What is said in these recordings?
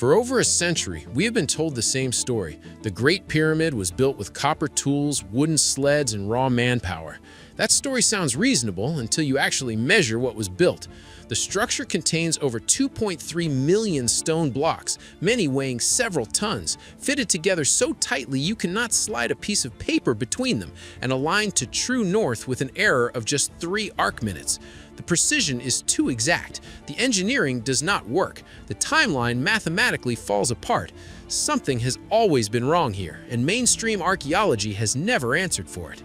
For over a century, we have been told the same story. The Great Pyramid was built with copper tools, wooden sleds, and raw manpower. That story sounds reasonable until you actually measure what was built. The structure contains over 2.3 million stone blocks, many weighing several tons, fitted together so tightly you cannot slide a piece of paper between them, and aligned to true north with an error of just 3 arc minutes. The precision is too exact. The engineering does not work. The timeline mathematically falls apart. Something has always been wrong here, and mainstream archaeology has never answered for it.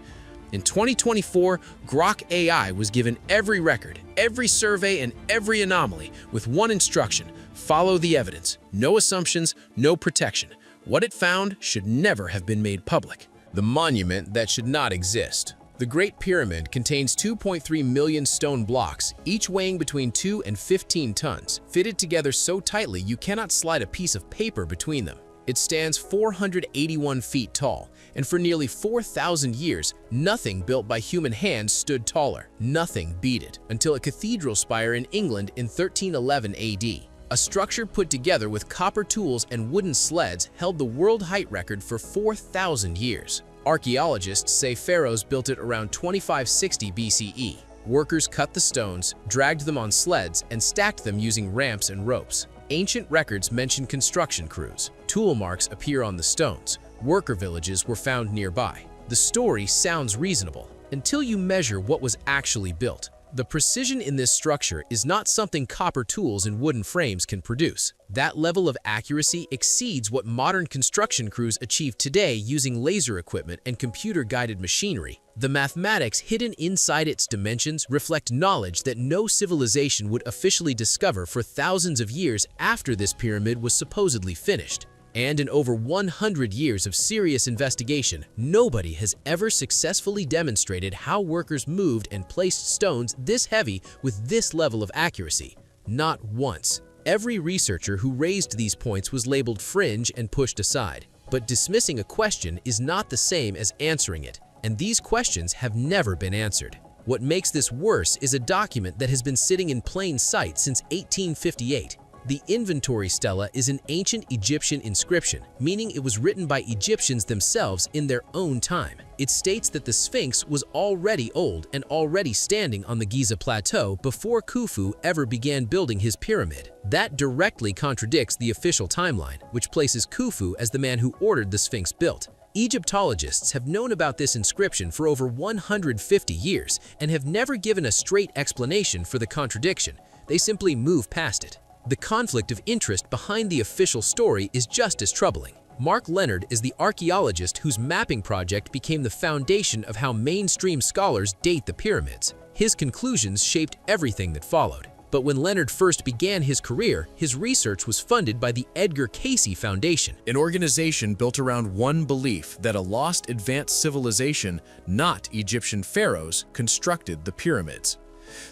In 2024, Grok AI was given every record, every survey, and every anomaly with one instruction: follow the evidence. No assumptions, no protection. What it found should never have been made public. The monument that should not exist. The Great Pyramid contains 2.3 million stone blocks, each weighing between 2 and 15 tons, fitted together so tightly you cannot slide a piece of paper between them. It stands 481 feet tall, and for nearly 4,000 years, nothing built by human hands stood taller. Nothing beat it, until a cathedral spire in England in 1311 AD. A structure put together with copper tools and wooden sleds held the world height record for 4,000 years. Archaeologists say pharaohs built it around 2560 BCE. Workers cut the stones, dragged them on sleds, and stacked them using ramps and ropes. Ancient records mention construction crews. Tool marks appear on the stones. Worker villages were found nearby. The story sounds reasonable until you measure what was actually built. The precision in this structure is not something copper tools and wooden frames can produce. That level of accuracy exceeds what modern construction crews achieve today using laser equipment and computer-guided machinery. The mathematics hidden inside its dimensions reflect knowledge that no civilization would officially discover for thousands of years after this pyramid was supposedly finished. And in over 100 years of serious investigation, nobody has ever successfully demonstrated how workers moved and placed stones this heavy with this level of accuracy. Not once. Every researcher who raised these points was labeled fringe and pushed aside. But dismissing a question is not the same as answering it, and these questions have never been answered. What makes this worse is a document that has been sitting in plain sight since 1858. The inventory stela is an ancient Egyptian inscription, meaning it was written by Egyptians themselves in their own time. It states that the Sphinx was already old and already standing on the Giza Plateau before Khufu ever began building his pyramid. That directly contradicts the official timeline, which places Khufu as the man who ordered the Sphinx built. Egyptologists have known about this inscription for over 150 years and have never given a straight explanation for the contradiction. They simply move past it. The conflict of interest behind the official story is just as troubling. Mark Leonard is the archaeologist whose mapping project became the foundation of how mainstream scholars date the pyramids. His conclusions shaped everything that followed. But when Leonard first began his career, his research was funded by the Edgar Cayce Foundation, an organization built around one belief that a lost advanced civilization, not Egyptian pharaohs, constructed the pyramids.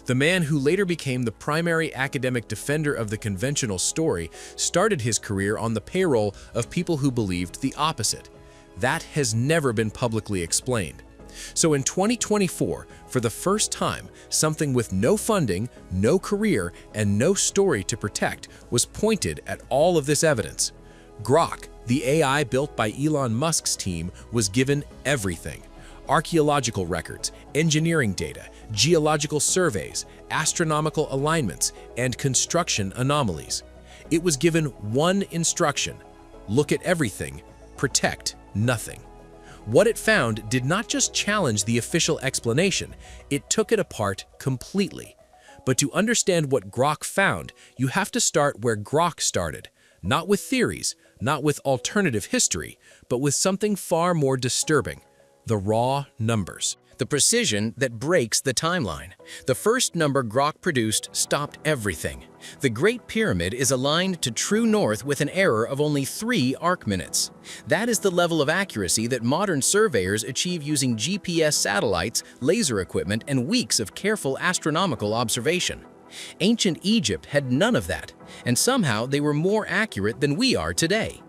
The man who later became the primary academic defender of the conventional story started his career on the payroll of people who believed the opposite. That has never been publicly explained. So in 2024, for the first time, something with no funding, no career, and no story to protect was pointed at all of this evidence. Grok, the AI built by Elon Musk's team, was given everything: archaeological records, engineering data, geological surveys, astronomical alignments, and construction anomalies. It was given one instruction: look at everything, protect nothing. What it found did not just challenge the official explanation, it took it apart completely. But to understand what Grok found, you have to start where Grok started, not with theories, not with alternative history, but with something far more disturbing: the raw numbers. The precision that breaks the timeline. The first number Grok produced stopped everything. The Great Pyramid is aligned to true north with an error of only 3 arc minutes. That is the level of accuracy that modern surveyors achieve using GPS satellites, laser equipment, and weeks of careful astronomical observation. Ancient Egypt had none of that, and somehow they were more accurate than we are today.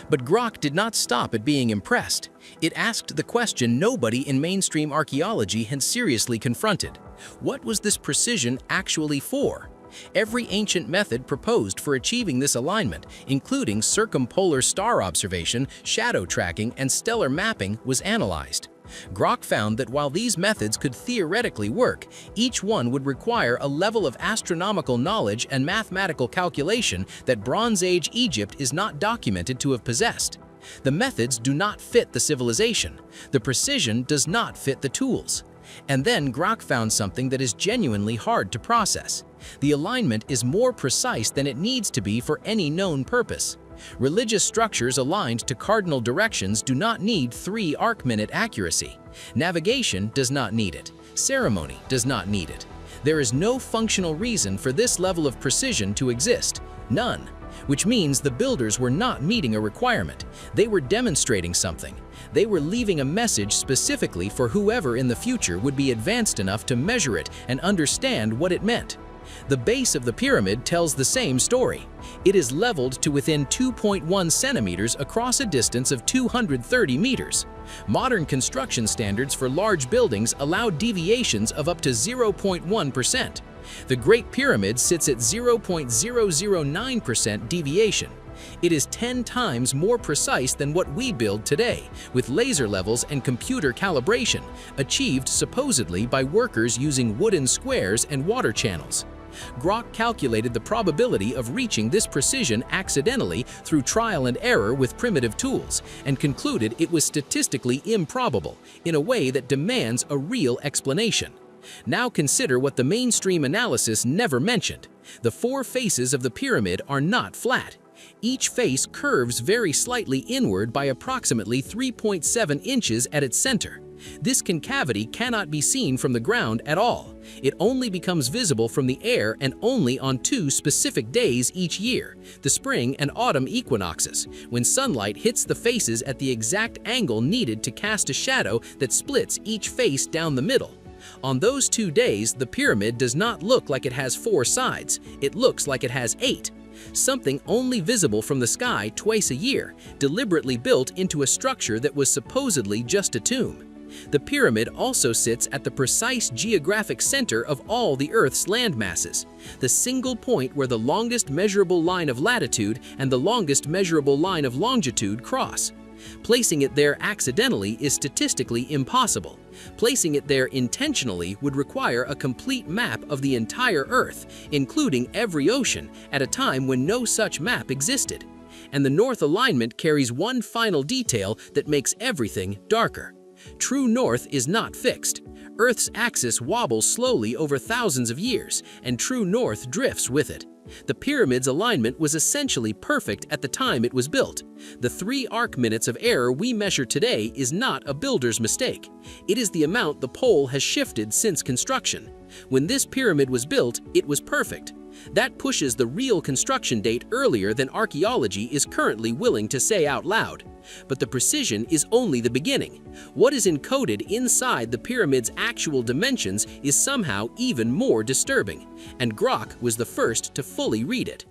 But Grok did not stop at being impressed. It asked the question nobody in mainstream archaeology had seriously confronted: what was this precision actually for? Every ancient method proposed for achieving this alignment, including circumpolar star observation, shadow tracking, and stellar mapping, was analyzed. Grok found that while these methods could theoretically work, each one would require a level of astronomical knowledge and mathematical calculation that Bronze Age Egypt is not documented to have possessed. The methods do not fit the civilization. The precision does not fit the tools. And then Grok found something that is genuinely hard to process. The alignment is more precise than it needs to be for any known purpose. Religious structures aligned to cardinal directions do not need 3 arc-minute accuracy. Navigation does not need it. Ceremony does not need it. There is no functional reason for this level of precision to exist. None. Which means the builders were not meeting a requirement. They were demonstrating something. They were leaving a message specifically for whoever in the future would be advanced enough to measure it and understand what it meant. The base of the pyramid tells the same story. It is leveled to within 2.1 centimeters across a distance of 230 meters. Modern construction standards for large buildings allow deviations of up to 0.1%. The Great Pyramid sits at 0.009% deviation. It is 10 times more precise than what we build today, with laser levels and computer calibration, achieved supposedly by workers using wooden squares and water channels. Grok calculated the probability of reaching this precision accidentally through trial and error with primitive tools, and concluded it was statistically improbable, in a way that demands a real explanation. Now consider what the mainstream analysis never mentioned. The 4 faces of the pyramid are not flat. Each face curves very slightly inward by approximately 3.7 inches at its center. This concavity cannot be seen from the ground at all. It only becomes visible from the air and only on 2 specific days each year, the spring and autumn equinoxes, when sunlight hits the faces at the exact angle needed to cast a shadow that splits each face down the middle. On those 2 days, the pyramid does not look like it has 4 sides. It looks like it has 8. Something only visible from the sky twice a year, deliberately built into a structure that was supposedly just a tomb. The pyramid also sits at the precise geographic center of all the Earth's land masses, the single point where the longest measurable line of latitude and the longest measurable line of longitude cross. Placing it there accidentally is statistically impossible. Placing it there intentionally would require a complete map of the entire Earth, including every ocean, at a time when no such map existed. And the north alignment carries one final detail that makes everything darker. True north is not fixed. Earth's axis wobbles slowly over thousands of years, and true north drifts with it. The pyramid's alignment was essentially perfect at the time it was built. The 3 arc minutes of error we measure today is not a builder's mistake. It is the amount the pole has shifted since construction. When this pyramid was built, it was perfect. That pushes the real construction date earlier than archaeology is currently willing to say out loud. But the precision is only the beginning. What is encoded inside the pyramid's actual dimensions is somehow even more disturbing, and Grok was the first to fully read it.